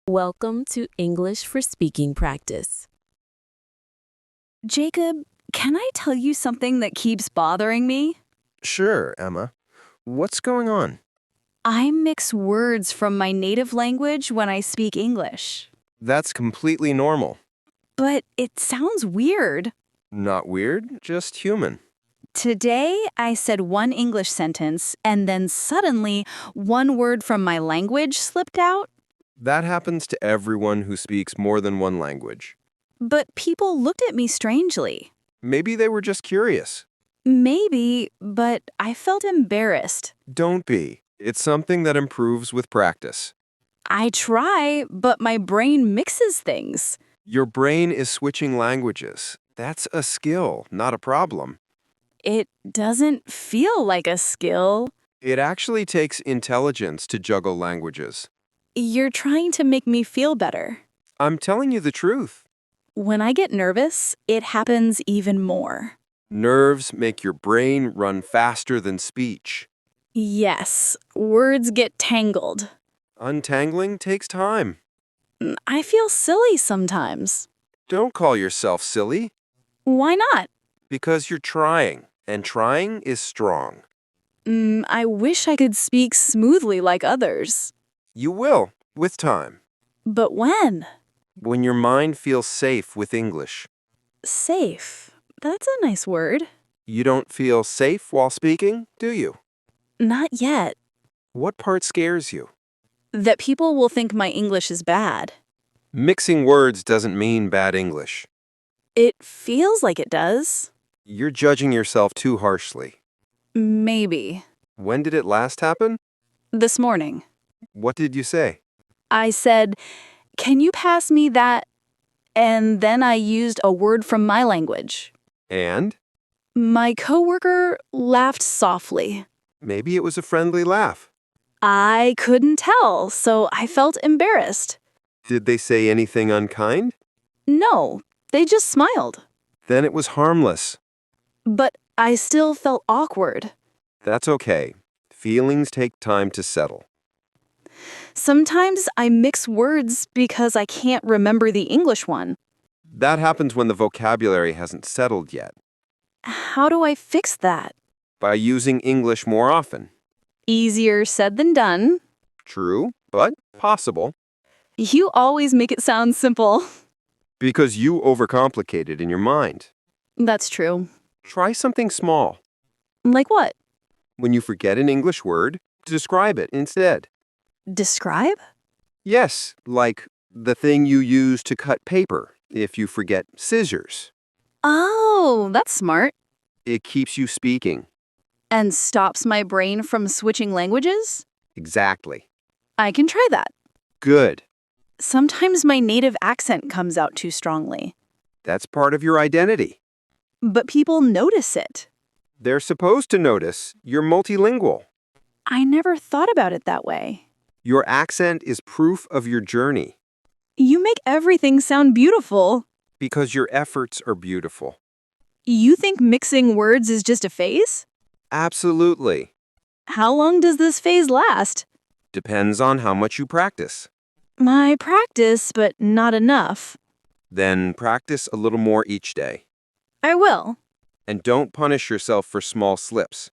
Welcome to English for Speaking Practice. Jacob, can I tell you something that keeps bothering me? Sure, Emma. What's going on? I mix words from my native language when I speak English. That's completely normal. But it sounds weird. Not weird, just human. Today, I said one English sentence, and then suddenly, one word from my language slipped out. That happens to everyone who speaks more than one language. But people looked at me strangely. Maybe they were just curious. Maybe, but I felt embarrassed. Don't be. It's something that improves with practice. I try, but my brain mixes things. Your brain is switching languages. That's a skill, not a problem. It doesn't feel like a skill. It actually takes intelligence to juggle languages. You're trying to make me feel better. I'm telling you the truth. When I get nervous, it happens even more. Nerves make your brain run faster than speech. Yes, words get tangled. Untangling takes time. I feel silly sometimes. Don't call yourself silly, Why not? because you're trying, and trying is strong. I wish I could speak smoothly like others. You will, with time, But when? when your mind feels safe with English. Safe. That's a nice word. You don't feel safe while speaking, do you? Not yet. What part scares you? That people will think my English is bad. Mixing words doesn't mean bad English. It feels like it does. You're judging yourself too harshly. Maybe. When did it last happen? This morning. What did you say? I said, "Can you pass me that?" And then I used a word from my language. And? My coworker laughed softly. Maybe it was a friendly laugh. I couldn't tell, so I felt embarrassed. Did they say anything unkind? No, they just smiled. Then it was harmless. But I still felt awkward. That's okay. Feelings take time to settle. Sometimes I mix words because I can't remember the English one. That happens when the vocabulary hasn't settled yet. How do I fix that? By using English more often. Easier said than done. True, but possible. You always make it sound simple. Because you overcomplicate it in your mind. That's true. Try something small. Like what? When you forget an English word, describe it instead. Describe? Yes, like the thing you use to cut paper if you forget scissors. Oh, that's smart. It keeps you speaking. And stops my brain from switching languages? Exactly. I can try that. Good. Sometimes my native accent comes out too strongly. That's part of your identity. But people notice it. They're supposed to notice you're multilingual. I never thought about it that way. Your accent is proof of your journey You make everything sound beautiful. because your efforts are beautiful. You think mixing words is just a phase? Absolutely. How long does this phase last? Depends on how much you practice. I practice, but not enough. Then practice a little more each day. I will. And don't punish yourself for small slips.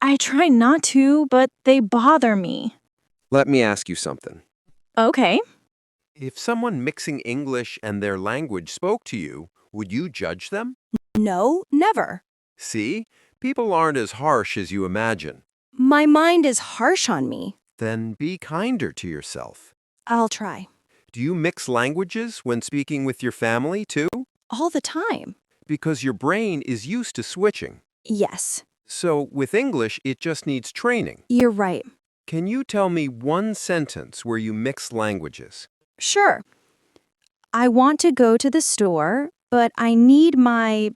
I try not to, but they bother me. Let me ask you something. Okay. If someone mixing English and their language spoke to you, would you judge them? No, never. See, people aren't as harsh as you imagine. My mind is harsh on me. Then be kinder to yourself. I'll try. Do you mix languages when speaking with your family too? All the time. Because your brain is used to switching. Yes, So with English, it just needs training. you're right. Can you tell me one sentence where you mix languages? Sure. I want to go to the store, but I need my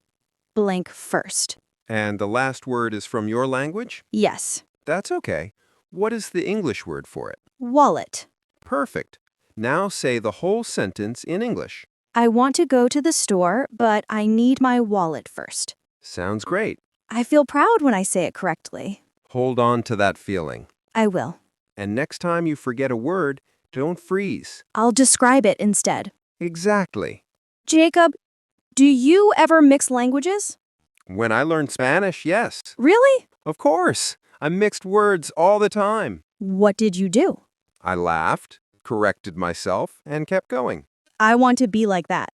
blank first. And the last word is from your language? Yes. That's okay. What is the English word for it? Wallet. Perfect. Now say the whole sentence in English. I want to go to the store, but I need my wallet first. Sounds great. I feel proud when I say it correctly. Hold on to that feeling. I will. And next time you forget a word, Don't freeze. I'll describe it instead. Exactly. Jacob, do you ever mix languages? When I learned Spanish, yes. Really? Of course. I mixed words all the time. What did you do? I laughed, corrected myself, and kept going. I want to be like that.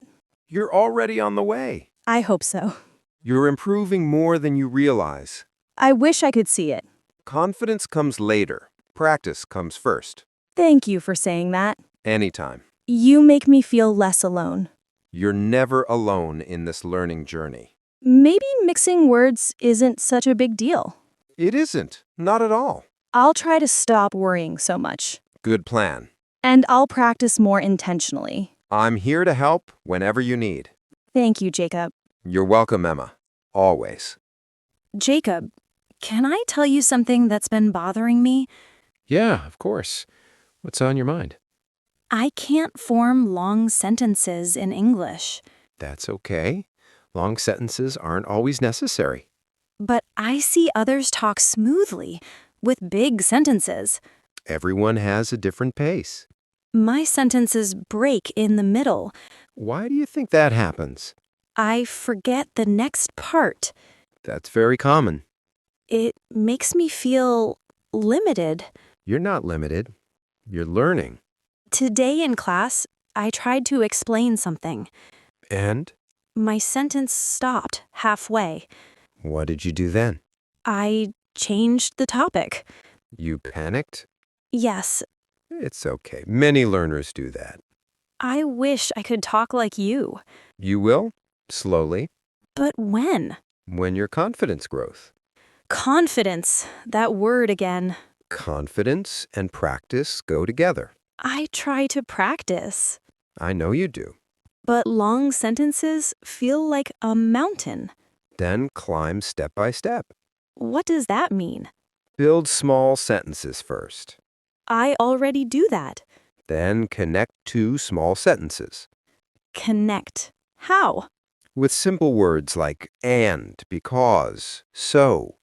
You're already on the way. I hope so. You're improving more than you realize. I wish I could see it. Confidence comes later. Practice comes first. Thank you for saying that. Anytime. You make me feel less alone. You're never alone in this learning journey. Maybe mixing words isn't such a big deal. It isn't. Not at all. I'll try to stop worrying so much. Good plan. And I'll practice more intentionally. I'm here to help whenever you need. Thank you, Jacob. You're welcome, Emma. Always. Jacob, can I tell you something that's been bothering me? Yeah, of course. What's on your mind? I can't form long sentences in English, That's okay. Long sentences aren't always necessary. but I see others talk smoothly, with big sentences. Everyone has a different pace. My sentences break in the middle. Why do you think that happens? I forget the next part. That's very common. It makes me feel limited. You're not limited. You're learning. Today in class, I tried to explain something. And My sentence stopped halfway. what did you do then? I changed the topic. You panicked? Yes, It's okay. Many learners do that. I wish I could talk like you. You will, slowly, But when? when your confidence grows. Confidence, that word again. Confidence and practice go together. I try to practice, I know you do. but long sentences feel like a mountain. Then climb step by step. What does that mean? Build small sentences first. I already do that. Then connect two small sentences Connect. How? with simple words like and, because, so.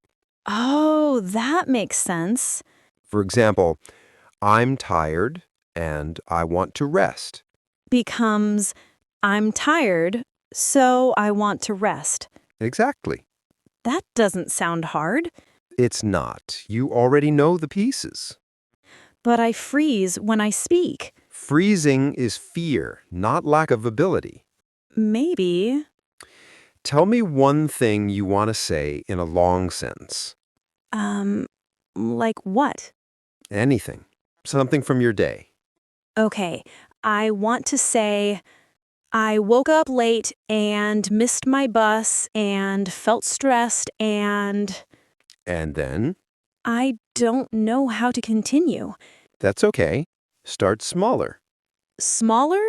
Oh, that makes sense. For example, I'm tired and I want to rest. Becomes, I'm tired, so I want to rest. Exactly. That doesn't sound hard, It's not. You already know the pieces. but I freeze when I speak. Freezing is fear, not lack of ability. Maybe. Tell me one thing you want to say in a long sentence. Like what? Anything. Something from your day. Okay, I want to say, I woke up late and missed my bus and felt stressed and And then, I don't know how to continue. that's okay. Start smaller. Smaller?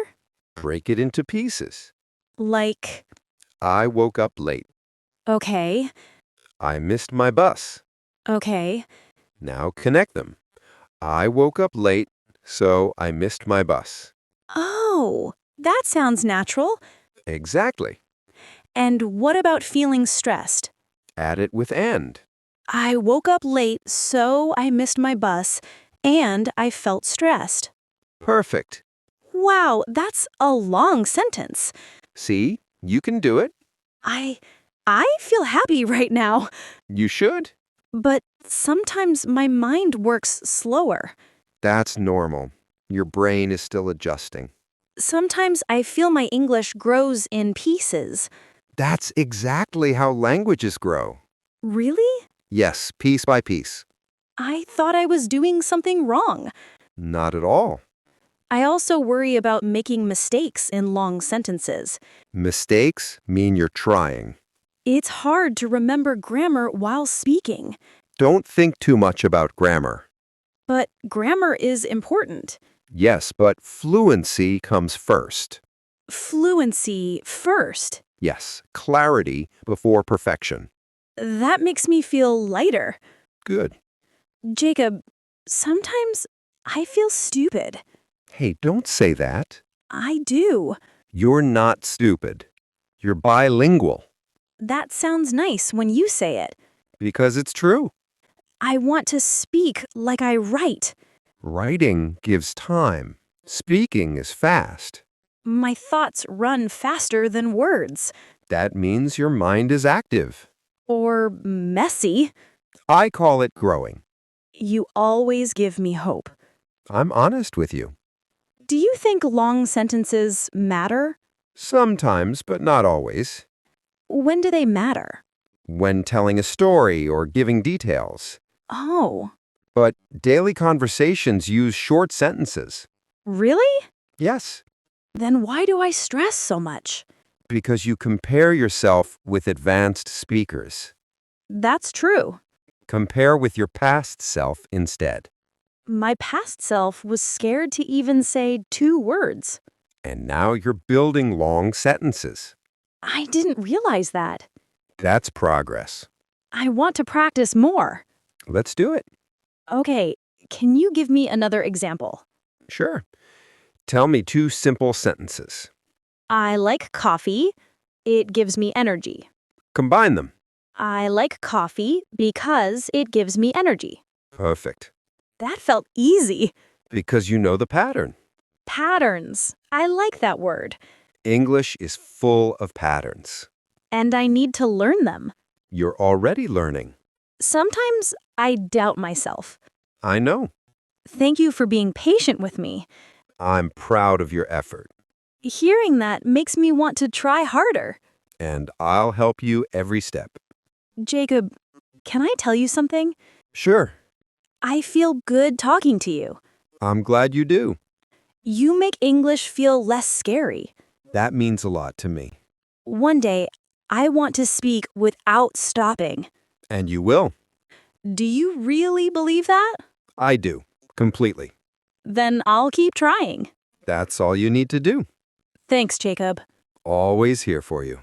Break it into pieces. Like, I woke up late. okay, I missed my bus. okay, Now connect them. I woke up late, so I missed my bus. oh, that sounds natural. Exactly. And what about feeling stressed? Add it with and. I woke up late, so I missed my bus, and I felt stressed. Perfect. Wow, that's a long sentence. See? You can do it. I feel happy right now, You should. but sometimes my mind works slower. That's normal. Your brain is still adjusting. Sometimes I feel my English grows in pieces. That's exactly how languages grow. Really? Yes, piece by piece. I thought I was doing something wrong. Not at all. I also worry about making mistakes in long sentences. Mistakes mean you're trying. It's hard to remember grammar while speaking. Don't think too much about grammar. But grammar is important. Yes, but fluency comes first. Fluency first. Yes, clarity before perfection. That makes me feel lighter. Good. Jacob, sometimes I feel stupid. Hey, don't say that. I do. You're not stupid. You're bilingual. That sounds nice when you say it. Because it's true. I want to speak like I write. Writing gives time. Speaking is fast. My thoughts run faster than words. That means your mind is active. Or messy. I call it growing. You always give me hope. I'm honest with you. Do you think long sentences matter? Sometimes, but not always. When do they matter? When telling a story or giving details. Oh, But daily conversations use short sentences. really? Yes, Then why do I stress so much? because you compare yourself with advanced speakers. That's true. Compare with your past self instead. My past self was scared to even say 2 words. And now you're building long sentences. I didn't realize that. That's progress. I want to practice more. Let's do it. Okay, can you give me another example? Sure. Tell me 2 simple sentences. I like coffee. It gives me energy. Combine them. I like coffee because it gives me energy. Perfect. That felt easy. Because you know the pattern. Patterns. I like that word. English is full of patterns. And I need to learn them. You're already learning. Sometimes I doubt myself. I know. Thank you for being patient with me. I'm proud of your effort. Hearing that makes me want to try harder. And I'll help you every step. Jacob, can I tell you something? Sure. I feel good talking to you. I'm glad you do. You make English feel less scary. That means a lot to me. One day, I want to speak without stopping. And you will. Do you really believe that? I do. Completely. Then I'll keep trying. That's all you need to do. Thanks, Jacob. Always here for you.